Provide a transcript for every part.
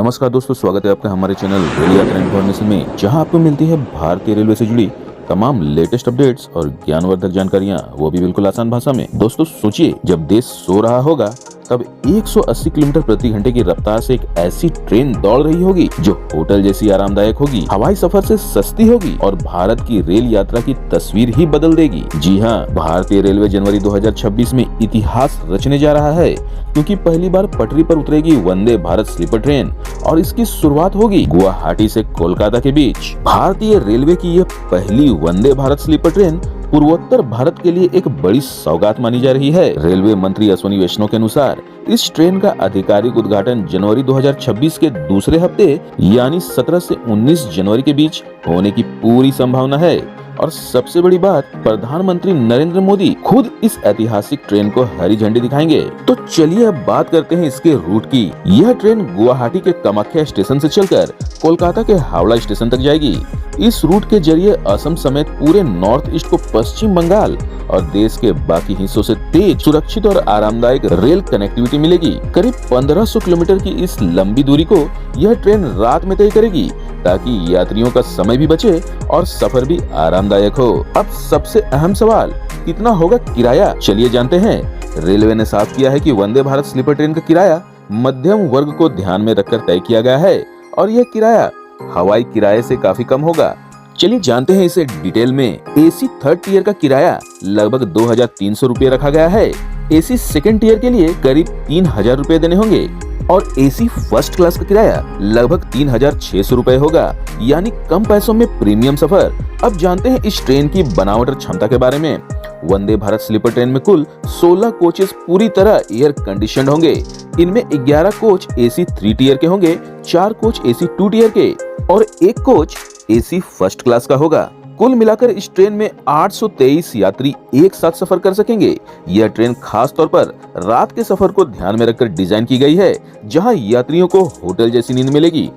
नमस्कार दोस्तों, स्वागत है आपका हमारे चैनल रेल यात्रा इन्फॉर्मेशन में, जहां आपको मिलती है भारतीय रेलवे से जुड़ी तमाम लेटेस्ट अपडेट्स और ज्ञानवर्धक जानकारियां, वो भी बिल्कुल आसान भाषा में। दोस्तों सोचिए, जब देश सो रहा होगा तब 180 किलोमीटर प्रति घंटे की रफ्तार से एक ऐसी ट्रेन दौड़ रही होगी जो होटल जैसी आरामदायक होगी, हवाई सफर से सस्ती होगी और भारत की रेल यात्रा की तस्वीर ही बदल देगी। जी हाँ, भारतीय रेलवे जनवरी 2026 में इतिहास रचने जा रहा है, क्योंकि पहली बार पटरी पर उतरेगी वंदे भारत स्लीपर ट्रेन और इसकी शुरुआत होगी गुवाहाटी से कोलकाता के बीच। भारतीय रेलवे की यह पहली वंदे भारत स्लीपर ट्रेन पूर्वोत्तर भारत के लिए एक बड़ी सौगात मानी जा रही है। रेलवे मंत्री अश्विनी वैष्णव के अनुसार इस ट्रेन का आधिकारिक उद्घाटन जनवरी 2026 के दूसरे हफ्ते यानी 17 से 19 जनवरी के बीच होने की पूरी संभावना है। और सबसे बड़ी बात, प्रधानमंत्री नरेंद्र मोदी खुद इस ऐतिहासिक ट्रेन को हरी झंडी दिखाएंगे। तो चलिए अब बात करते हैं इसके रूट की। यह ट्रेन गुवाहाटी के कामाख्या स्टेशन से चलकर कोलकाता के हावड़ा स्टेशन तक जाएगी। इस रूट के जरिए असम समेत पूरे नॉर्थ ईस्ट को पश्चिम बंगाल और देश के बाकी हिस्सों से तेज, सुरक्षित और आरामदायक रेल कनेक्टिविटी मिलेगी। करीब 1500 किलोमीटर की इस लंबी दूरी को यह ट्रेन रात में तय करेगी, ताकि यात्रियों का समय भी बचे और सफर भी आरामदायक हो। अब सबसे अहम सवाल, कितना होगा किराया? चलिए जानते हैं। रेलवे ने साफ किया है कि वंदे भारत स्लीपर ट्रेन का किराया मध्यम वर्ग को ध्यान में रखकर तय किया गया है और यह किराया हवाई किराए से काफी कम होगा। चलिए जानते हैं इसे डिटेल में। एसी थर्ड टीयर का किराया लगभग 2300 रूपए रखा गया है। एसी सेकंड टीयर के लिए करीब 3000 रूपए देने होंगे और एसी फर्स्ट क्लास का किराया लगभग 3600 रूपए होगा, यानी कम पैसों में प्रीमियम सफर। अब जानते हैं इस ट्रेन की बनावट और क्षमता के बारे में। वंदे भारत स्लीपर ट्रेन में कुल 16 कोचेस पूरी तरह एयर कंडीशनड होंगे। इनमें 11 कोच एसी 3 टीयर के होंगे, 4 कोच एसी 2 टीयर के और 1 कोच एसी फर्स्ट क्लास का होगा। कुल मिलाकर इस ट्रेन में 823 यात्री एक साथ सफर कर सकेंगे। यह ट्रेन खास तौर पर रात के सफर को ध्यान में रखकर डिजाइन की गई है, जहां यात्रियों को होटल जैसी नींद मिलेगी।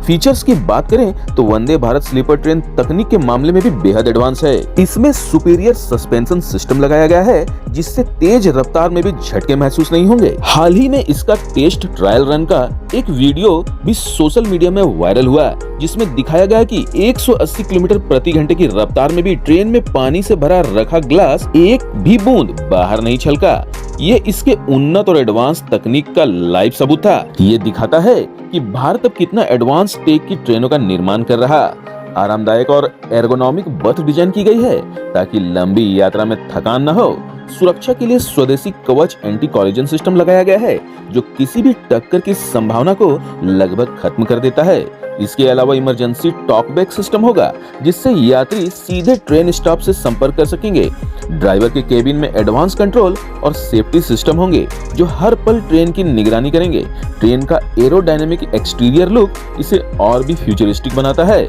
फीचर्स की बात करें तो वंदे भारत स्लीपर ट्रेन तकनीक के मामले में भी बेहद एडवांस है। इसमें सुपीरियर सस्पेंशन सिस्टम लगाया गया है, जिससे तेज रफ्तार में भी झटके महसूस नहीं होंगे। हाल ही में इसका टेस्ट ट्रायल रन का एक वीडियो भी सोशल मीडिया में वायरल हुआ, जिसमें दिखाया गया कि 180 किलोमीटर प्रति घंटे की रफ्तार में भी ट्रेन में पानी से भरा रखा ग्लास एक भी बूंद बाहर नहीं छलका। ये इसके उन्नत और एडवांस तकनीक का लाइव सबूत था। ये दिखाता है कि भारत अब कितना एडवांस टेक की ट्रेनों का निर्माण कर रहा। आरामदायक और एर्गोनॉमिक बर्थ डिजाइन की गई है, ताकि लंबी यात्रा में थकान न हो। सुरक्षा के लिए स्वदेशी कवच एंटी कॉलिजन सिस्टम लगाया गया है, जो किसी भी टक्कर की संभावना को लगभग खत्म कर देता है। इसके अलावा इमरजेंसी टॉकबैक सिस्टम होगा, जिससे यात्री सीधे ट्रेन स्टॉप से संपर्क कर सकेंगे। ड्राइवर के केबिन में एडवांस कंट्रोल और सेफ्टी सिस्टम होंगे, जो हर पल ट्रेन की निगरानी करेंगे। ट्रेन का एरोडायनेमिक एक्सटीरियर लुक इसे और भी फ्यूचरिस्टिक बनाता है।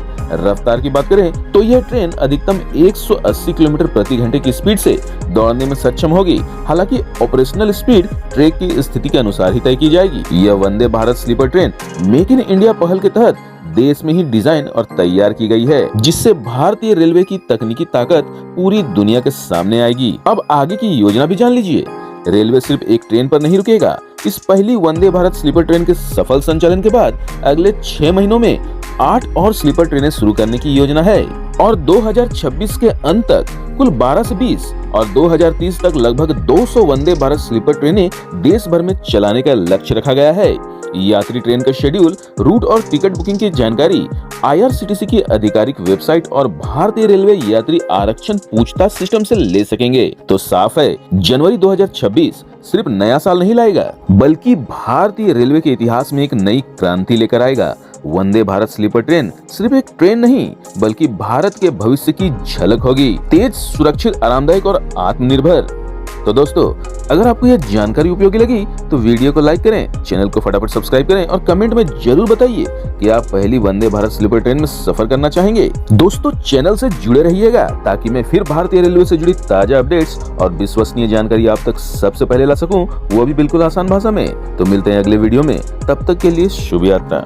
रफ्तार की बात करें तो यह ट्रेन अधिकतम 180 किलोमीटर प्रति घंटे की स्पीड से दौड़ने में सक्षम होगी। हालांकि ऑपरेशनल स्पीड ट्रैक की स्थिति के अनुसार ही तय की जाएगी। यह Vande Bharat sleeper train make in India पहल के तहत देश में ही डिजाइन और तैयार की गई है, जिससे भारतीय रेलवे की तकनीकी ताकत पूरी दुनिया के सामने आएगी। अब आगे की योजना भी जान लीजिए। रेलवे सिर्फ एक ट्रेन पर नहीं रुकेगा। इस पहली वंदे भारत स्लीपर ट्रेन के सफल संचालन के बाद अगले 6 महीनों में 8 और स्लीपर ट्रेनें शुरू करने की योजना है और 2026 के अंत तक कुल 12 से 20 और 2030 तक लगभग 200 वंदे भारत स्लीपर ट्रेनें देश भर में चलाने का लक्ष्य रखा गया है। यात्री ट्रेन का शेड्यूल, रूट और टिकट बुकिंग की जानकारी IRCTC की आधिकारिक वेबसाइट और भारतीय रेलवे यात्री आरक्षण पूछताछ सिस्टम से ले सकेंगे। तो साफ है, जनवरी 2026 सिर्फ नया साल नहीं लाएगा, बल्कि भारतीय रेलवे के इतिहास में एक नई क्रांति लेकर आएगा। वंदे भारत स्लीपर ट्रेन सिर्फ एक ट्रेन नहीं, बल्कि भारत के भविष्य की झलक होगी। तेज, सुरक्षित, आरामदायक और आत्मनिर्भर। तो दोस्तों, अगर आपको यह जानकारी उपयोगी लगी तो वीडियो को लाइक करें, चैनल को फटाफट सब्सक्राइब करें और कमेंट में जरूर बताइए कि आप पहली वंदे भारत स्लीपर ट्रेन में सफर करना चाहेंगे। दोस्तों, चैनल से जुड़े रहिएगा, ताकि मैं फिर भारतीय रेलवे से जुड़ी ताजा अपडेट्स और विश्वसनीय जानकारी आप तक सबसे पहले ला सकूं, वो भी बिल्कुल आसान भाषा में। तो मिलते हैं अगले वीडियो में, तब तक के लिए शुभ यात्रा।